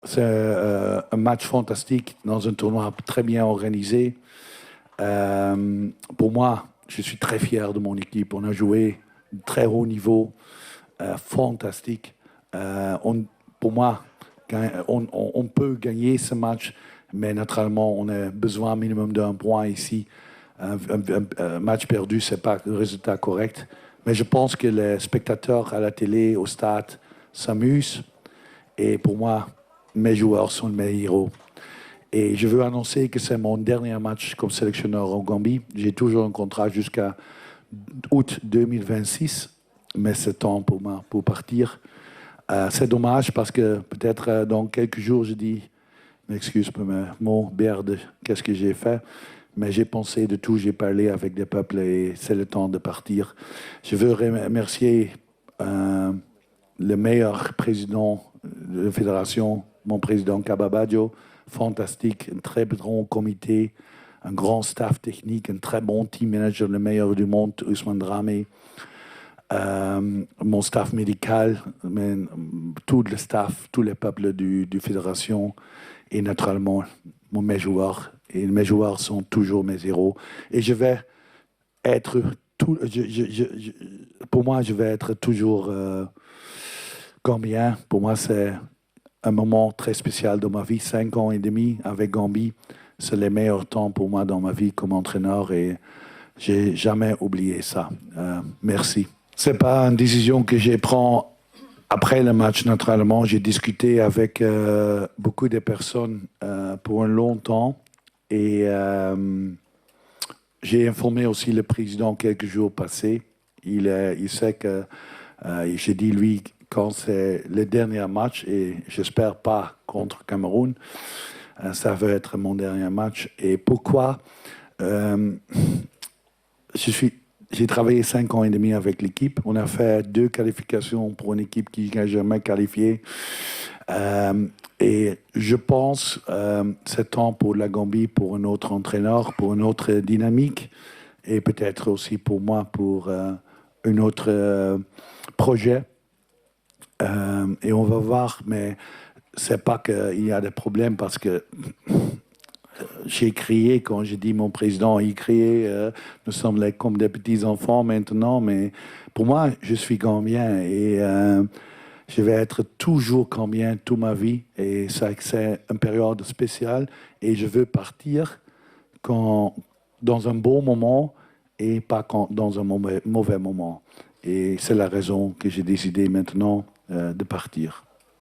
C'est un match fantastique dans un tournoi très bien organisé. Pour moi, je suis très fier de mon équipe. On a joué de très haut niveau, fantastique. Pour moi, on peut gagner ce match, mais naturellement, on a besoin minimum d'un point ici. Un match perdu, c'est pas le résultat correct. Mais je pense que les spectateurs à la télé, au stade, s'amusent. Et pour moi, mes joueurs sont mes héros. Et je veux annoncer que c'est mon dernier match comme sélectionneur en Gambie. J'ai toujours un contrat jusqu'à août 2026, mais c'est temps pour moi pour partir. C'est dommage parce que peut-être dans quelques jours, je dis, m'excuse pour mes mots, merde, qu'est-ce que j'ai fait? Mais j'ai pensé de tout, j'ai parlé avec des peuples et c'est le temps de partir. Je veux remercier le meilleur président de la fédération, mon président Kababadio, fantastique, un très bon comité, un grand staff technique, un très bon team manager, le meilleur du monde, Ousmane Dramé. Mon staff médical, tout le staff, tous les peuples du fédération et naturellement mes joueurs. Et mes joueurs sont toujours mes héros. Et je vais être tout. Pour moi, je vais être toujours Gambien. Pour moi, c'est un moment très spécial dans ma vie. 5 ans et demi avec Gambie, c'est les meilleurs temps pour moi dans ma vie comme entraîneur et j'ai jamais oublié ça. Merci. C'est pas une décision que je prends après le match, naturellement. J'ai discuté avec beaucoup de personnes pour un long temps et j'ai informé aussi le président quelques jours passés. Il sait que j'ai dit lui quand c'est le dernier match et j'espère pas contre Cameroun. Ça va être mon dernier match. Et pourquoi j'ai travaillé 5 ans et demi avec l'équipe. On a fait 2 qualifications pour une équipe qui n'a jamais qualifié. Et je pense c'est temps pour la Gambie, pour un autre entraîneur, pour une autre dynamique et peut-être aussi pour moi pour un autre projet. Et on va voir, mais c'est pas qu'il y a des problèmes parce que j'ai crié quand j'ai dit mon président, il criait, nous sommes là comme des petits-enfants maintenant, mais pour moi, je suis Gambien et je vais être toujours Gambien toute ma vie et c'est une période spéciale et je veux partir dans un bon moment et pas dans un mauvais moment. Et c'est la raison que j'ai décidé maintenant de partir.